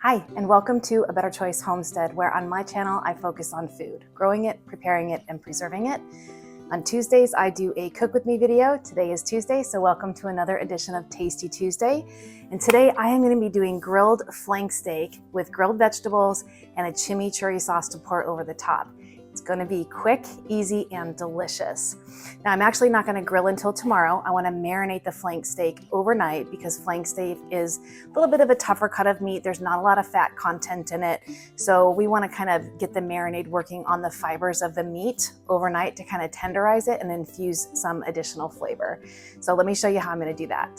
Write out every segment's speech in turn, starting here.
Hi, and welcome to A Better Choice Homestead, where on my channel I focus on food, growing it, preparing it, and preserving it. On Tuesdays, I do a Cook With Me video. Today is Tuesday, so welcome to another edition of Tasty Tuesday. And today I am going to be doing grilled flank steak with grilled vegetables and a chimichurri sauce to pour over the top. It's going to be quick, easy, and delicious. Now, I'm actually not going to grill until tomorrow. I want to marinate the flank steak overnight because flank steak is a little bit of a tougher cut of meat. There's not a lot of fat content in it. So we want to kind of get the marinade working on the fibers of the meat overnight to kind of tenderize it and infuse some additional flavor. So let me show you how I'm going to do that.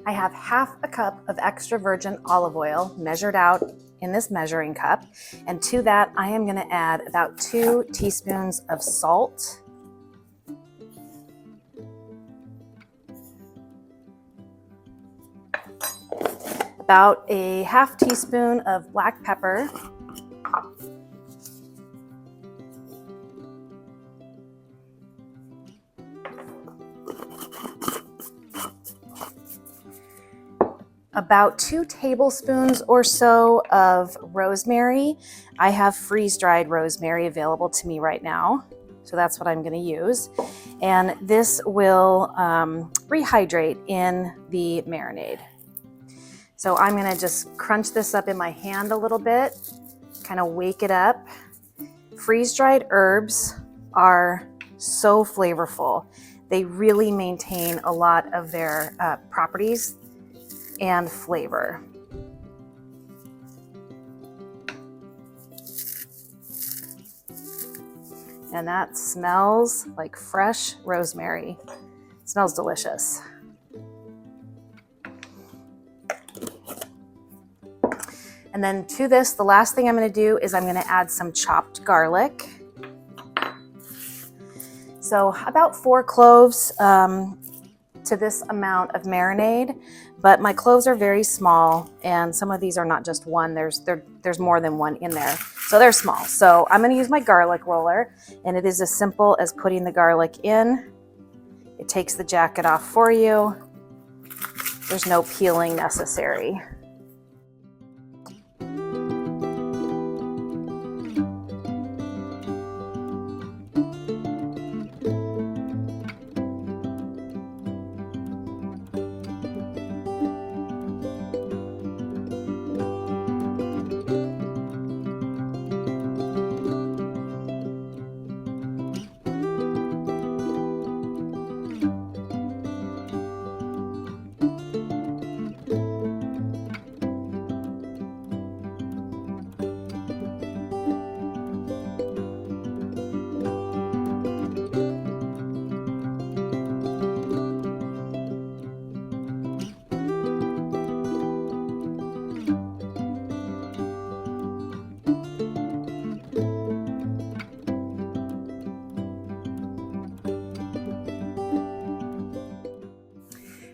I have half a cup of extra virgin olive oil measured out in this measuring cup. And to that, I am going to add about 2 teaspoons of salt. About a half teaspoon of black pepper. About 2 tablespoons or so of rosemary. I have freeze-dried rosemary available to me right now, so that's what I'm going to use. And this will rehydrate in the marinade. So I'm going to just crunch this up in my hand a little bit, kind of wake it up. Freeze-dried herbs are so flavorful. They really maintain a lot of their properties and flavor. And that smells like fresh rosemary. It smells delicious. And then to this, the last thing I'm going to do is I'm going to add some chopped garlic. So about 4 cloves to this amount of marinade, but my cloves are very small, and some of these are not just one. There's more than one in there, so they're small. So I'm going to use my garlic roller, and it is as simple as putting the garlic in. It takes the jacket off for you. There's no peeling necessary.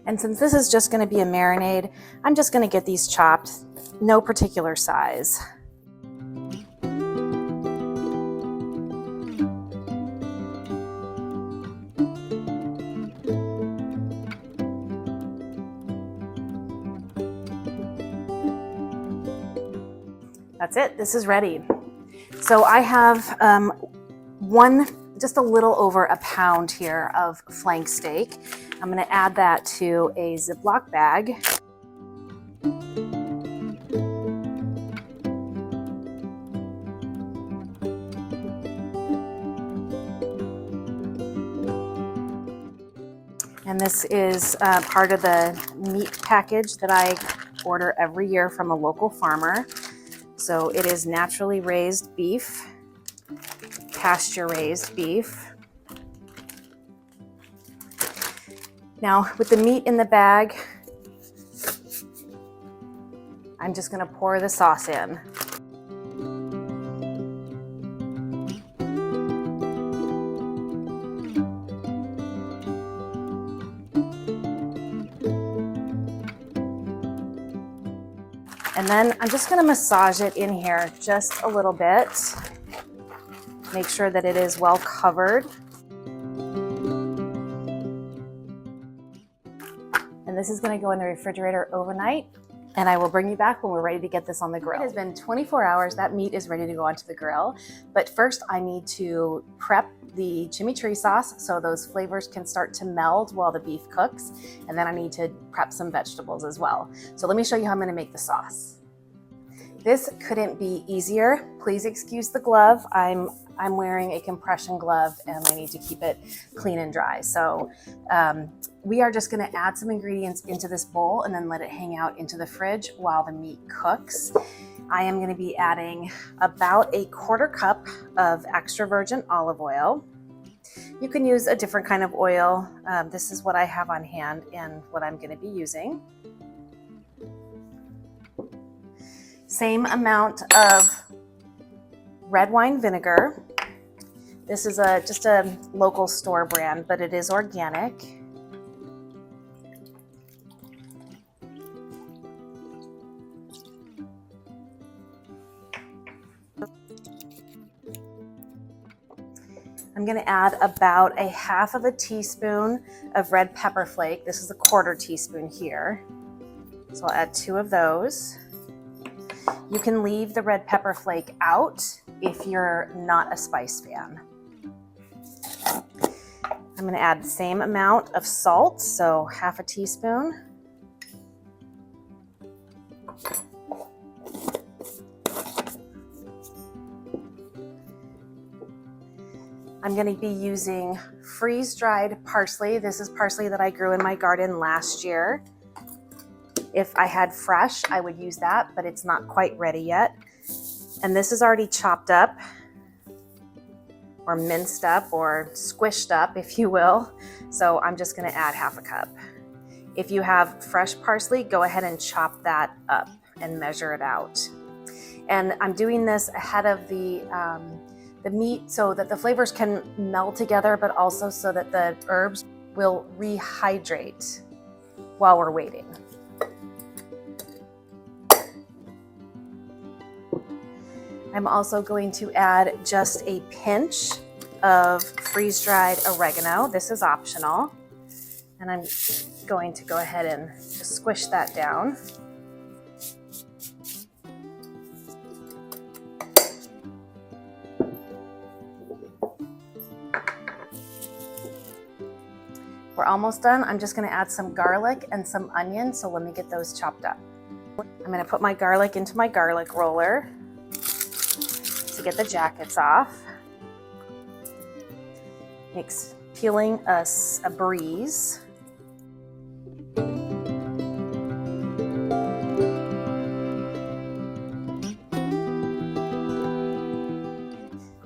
And since this is just going to be a marinade, I'm just going to get these chopped, no particular size. That's it. This is ready. So I have just a little over a pound here of flank steak. I'm going to add that to a Ziploc bag. And this is part of the meat package that I order every year from a local farmer. So it is naturally raised beef, pasture raised beef. Now, with the meat in the bag, I'm just going to pour the sauce in. And then I'm just going to massage it in here just a little bit. Make sure that it is well covered. And this is going to go in the refrigerator overnight and I will bring you back when we're ready to get this on the grill. It has been 24 hours. That meat is ready to go onto the grill. But first I need to prep the chimichurri sauce so those flavors can start to meld while the beef cooks. And then I need to prep some vegetables as well. So let me show you how I'm gonna make the sauce. This couldn't be easier. Please excuse the glove. I'm wearing a compression glove and I need to keep it clean and dry. So we are just gonna add some ingredients into this bowl and then let it hang out into the fridge while the meat cooks. I am gonna be adding about a 1/4 cup of extra virgin olive oil. You can use a different kind of oil. This is what I have on hand and what I'm gonna be using. Same amount of red wine vinegar. This is just a local store brand, but it is organic. I'm gonna add about a 1/2 teaspoon of red pepper flake. This is a 1/4 teaspoon here. So I'll add 2 of those. You can leave the red pepper flake out if you're not a spice fan. I'm gonna add the same amount of salt, so 1/2 teaspoon. I'm gonna be using freeze-dried parsley. This is parsley that I grew in my garden last year. If I had fresh, I would use that, but it's not quite ready yet. And this is already chopped up, or minced up, or squished up, if you will. So I'm just gonna add 1/2 cup. If you have fresh parsley, go ahead and chop that up and measure it out. And I'm doing this ahead of the meat so that the flavors can meld together, but also so that the herbs will rehydrate while we're waiting. I'm also going to add just a pinch of freeze-dried oregano. This is optional. And I'm going to go ahead and just squish that down. We're almost done. I'm just gonna add some garlic and some onion, so let me get those chopped up. I'm gonna put my garlic into my garlic roller to get the jackets off. Makes peeling us a breeze.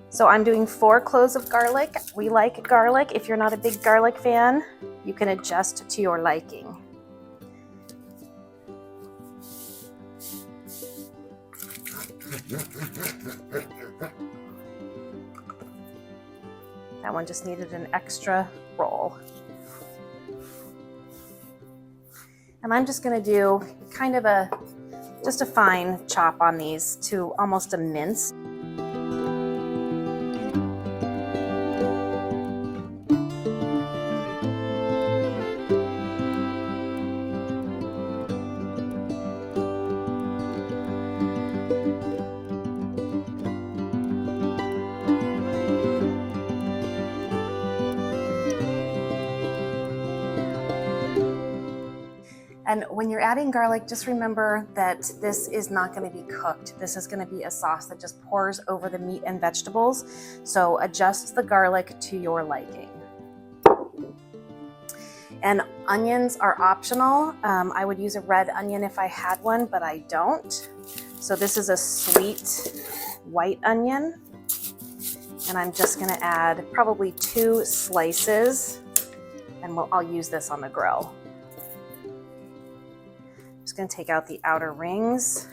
So I'm doing 4 cloves of garlic. We like garlic. If you're not a big garlic fan, you can adjust to your liking. That one just needed an extra roll. And I'm just gonna do kind of just a fine chop on these to almost a mince. And when you're adding garlic, just remember that this is not going to be cooked. This is going to be a sauce that just pours over the meat and vegetables. So adjust the garlic to your liking. And onions are optional. I would use a red onion if I had one, but I don't. So this is a sweet white onion. And I'm just going to add probably 2 slices, and I'll use this on the grill. Just going to take out the outer rings.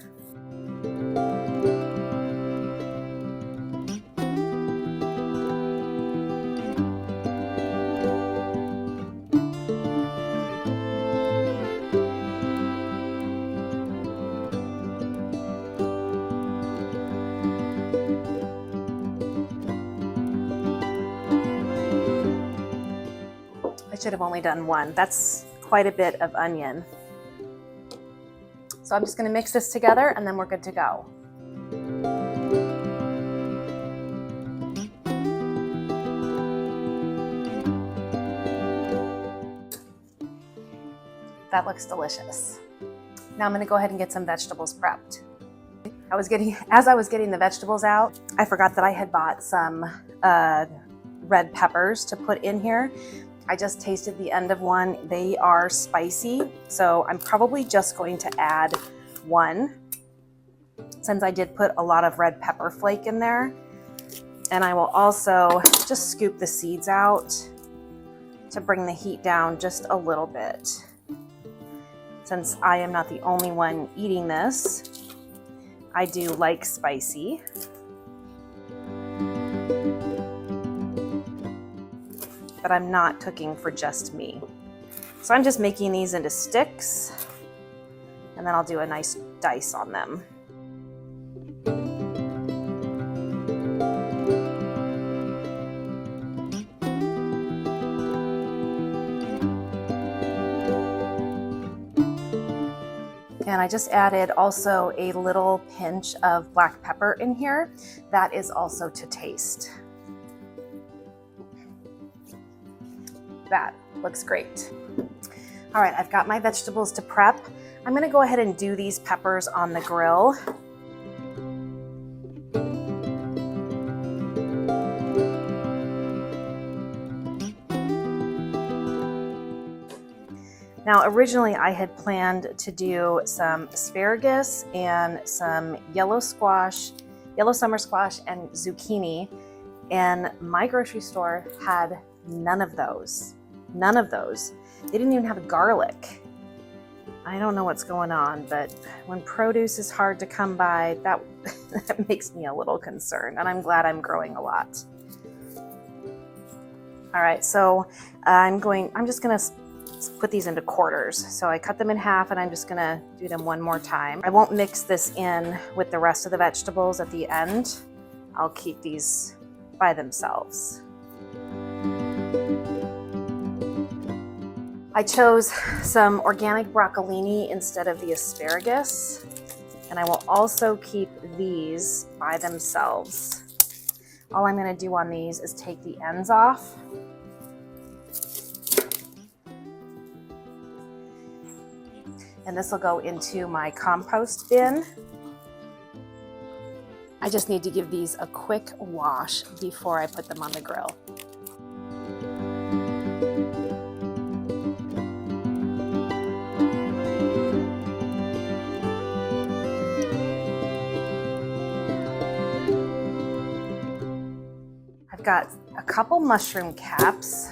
I should have only done 1. That's quite a bit of onion. So I'm just gonna mix this together and then we're good to go. That looks delicious. Now I'm gonna go ahead and get some vegetables prepped. As I was getting the vegetables out, I forgot that I had bought some red peppers to put in here. I just tasted the end of one. They are spicy, so I'm probably just going to add one, since I did put a lot of red pepper flake in there. And I will also just scoop the seeds out to bring the heat down just a little bit. Since I am not the only one eating this, I do like spicy. But I'm not cooking for just me. So I'm just making these into sticks, and then I'll do a nice dice on them. And I just added also a little pinch of black pepper in here. That is also to taste. That looks great. All right, I've got my vegetables to prep. I'm gonna go ahead and do these peppers on the grill. Now, originally I had planned to do some asparagus and some yellow summer squash and zucchini, and my grocery store had none of those. None of those. They didn't even have garlic. I don't know what's going on, but when produce is hard to come by, that makes me a little concerned, and I'm glad I'm growing a lot. All right, so I'm just gonna put these into quarters. So I cut them in half, and I'm just gonna do them one more time. I won't mix this in with the rest of the vegetables at the end. I'll keep these by themselves. I chose some organic broccolini instead of the asparagus, and I will also keep these by themselves. All I'm gonna do on these is take the ends off. And this will go into my compost bin. I just need to give these a quick wash before I put them on the grill. I've got a couple mushroom caps.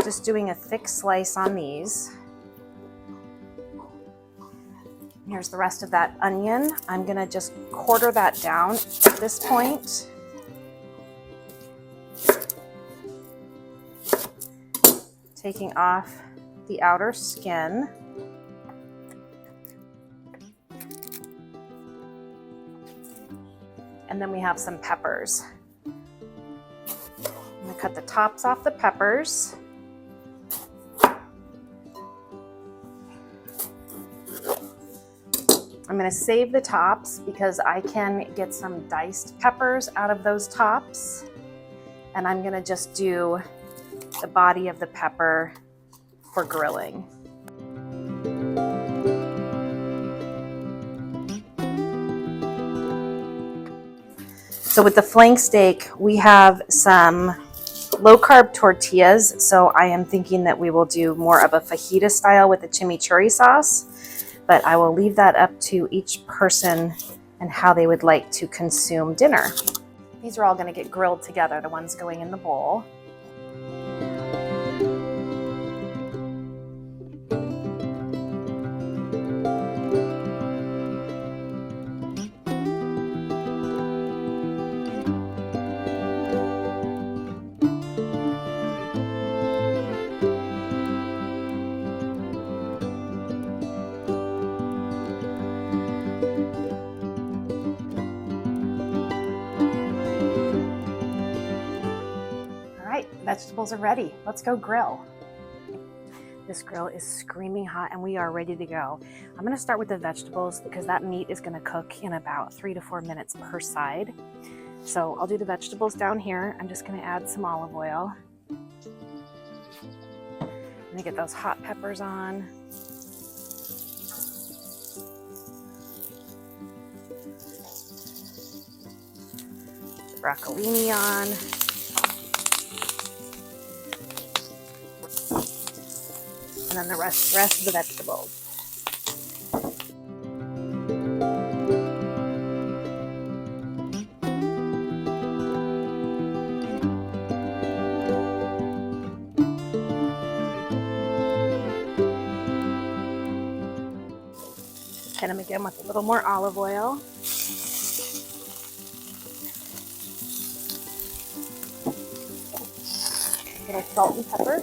Just doing a thick slice on these. Here's the rest of that onion. I'm gonna just quarter that down at this point. Taking off the outer skin. And then we have some peppers. I'm gonna cut the tops off the peppers. I'm gonna save the tops because I can get some diced peppers out of those tops. And I'm gonna just do the body of the pepper for grilling. So with the flank steak, we have some low-carb tortillas. So I am thinking that we will do more of a fajita style with the chimichurri sauce, but I will leave that up to each person and how they would like to consume dinner. These are all gonna get grilled together, the ones going in the bowl. Vegetables are ready. Let's go grill. This grill is screaming hot and we are ready to go. I'm gonna start with the vegetables because that meat is gonna cook in about 3 to 4 minutes per side. So I'll do the vegetables down here. I'm just gonna add some olive oil. I'm gonna get those hot peppers on. Broccolini on. And then the rest of the vegetables. Hit them again with a little more olive oil. A little salt and pepper.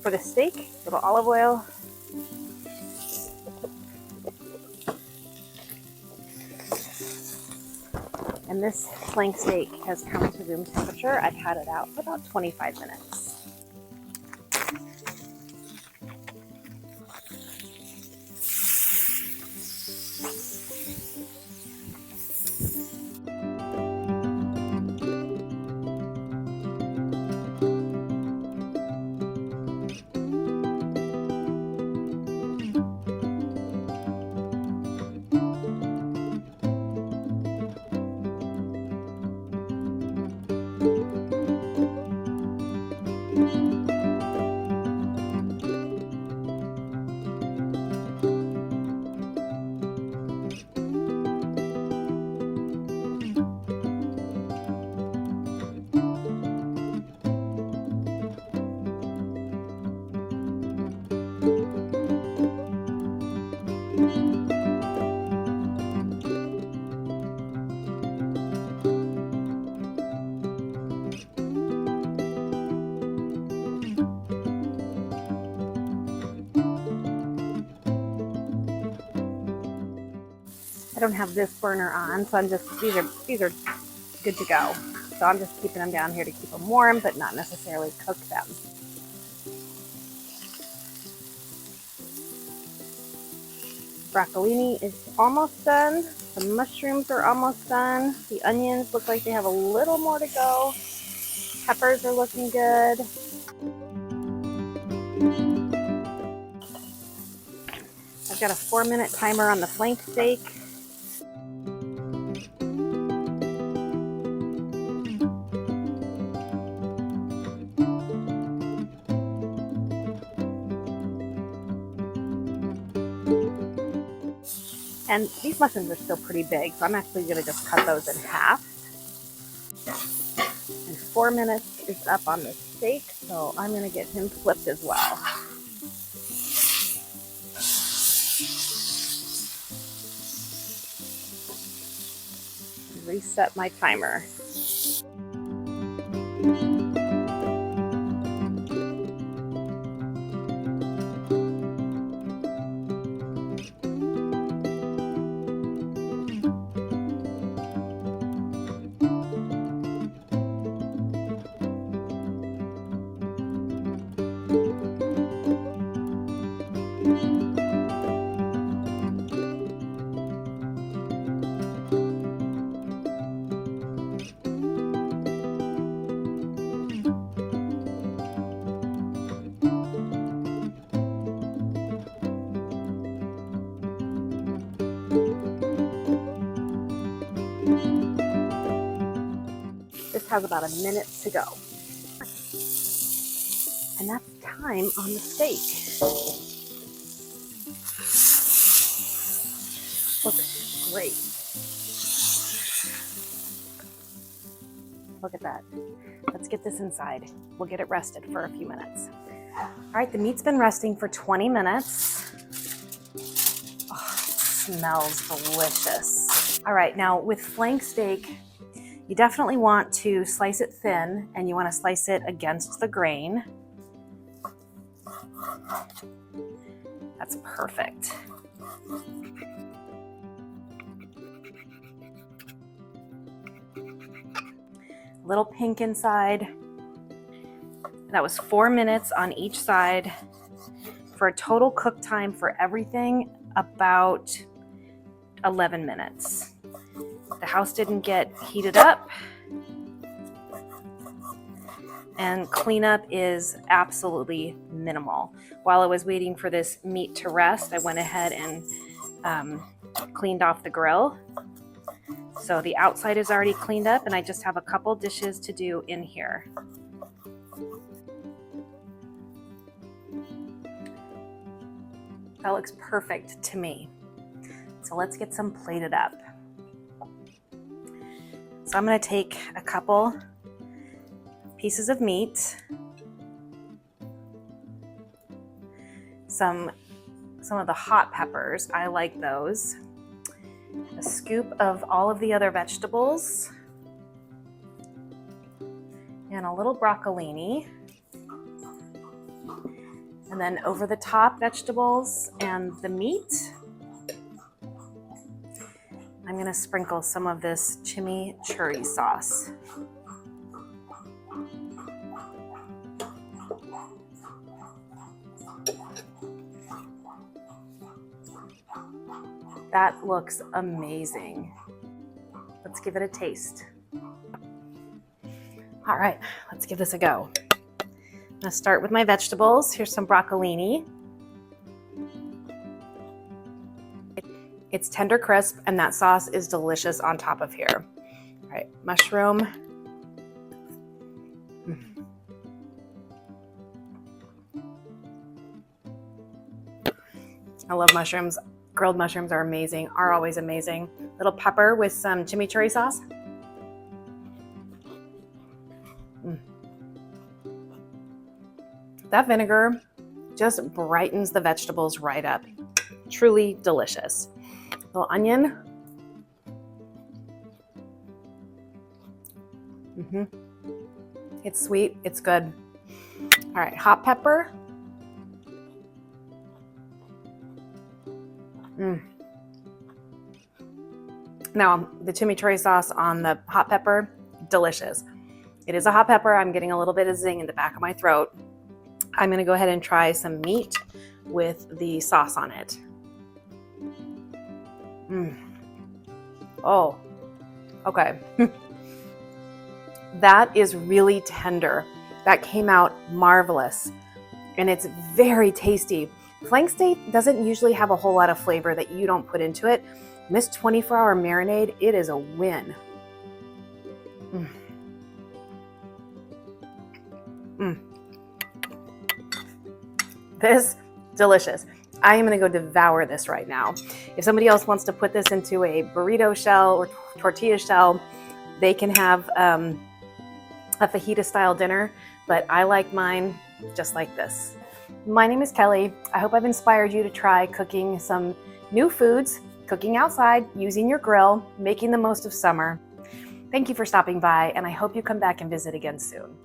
For the steak, a little olive oil. And this flank steak has come to room temperature. I've had it out for about 25 minutes. I don't have this burner on, so these are good to go. So I'm just keeping them down here to keep them warm, but not necessarily cook them. Broccolini is almost done. The mushrooms are almost done. The onions look like they have a little more to go. Peppers are looking good. I've got a 4-minute timer on the flank steak. And these mushrooms are still pretty big, so I'm actually going to just cut those in half. And 4 minutes is up on the steak, so I'm going to get him flipped as well. Reset my timer. This has about a minute to go. And that's time on the steak. Looks great. Look at that. Let's get this inside. We'll get it rested for a few minutes. All right, the meat's been resting for 20 minutes. Oh, it smells delicious. All right, now with flank steak, you definitely want to slice it thin, and you want to slice it against the grain. That's perfect. A little pink inside. That was 4 minutes on each side for a total cook time for everything about 11 minutes. The house didn't get heated up, and cleanup is absolutely minimal. While I was waiting for this meat to rest, I went ahead and cleaned off the grill. So the outside is already cleaned up, and I just have a couple dishes to do in here. That looks perfect to me. So let's get some plated up. So I'm going to take a couple pieces of meat, some of the hot peppers, I like those, a scoop of all of the other vegetables, and a little broccolini, and then over the top vegetables and the meat, I'm going to sprinkle some of this chimichurri sauce. That looks amazing. Let's give it a taste. All right, let's give this a go. I'm going to start with my vegetables. Here's some broccolini. It's tender crisp, and that sauce is delicious on top of here. All right, mushroom. I love mushrooms. Grilled mushrooms are amazing, are always amazing. Little pepper with some chimichurri sauce. That vinegar just brightens the vegetables right up. Truly delicious. Little onion. It's sweet, it's good. All right, hot pepper. Now, the chimichurri sauce on the hot pepper, delicious. It is a hot pepper. I'm getting a little bit of zing in the back of my throat. I'm going to go ahead and try some meat with the sauce on it. Oh, okay. That is really tender. That came out marvelous, and it's very tasty. Flank steak doesn't usually have a whole lot of flavor that you don't put into it. And this 24-hour marinade, it is a win. This, delicious. I am going to go devour this right now. If somebody else wants to put this into a burrito shell or tortilla shell, they can have a fajita-style dinner, but I like mine just like this. My name is Kelly. I hope I've inspired you to try cooking some new foods, cooking outside, using your grill, making the most of summer. Thank you for stopping by, and I hope you come back and visit again soon.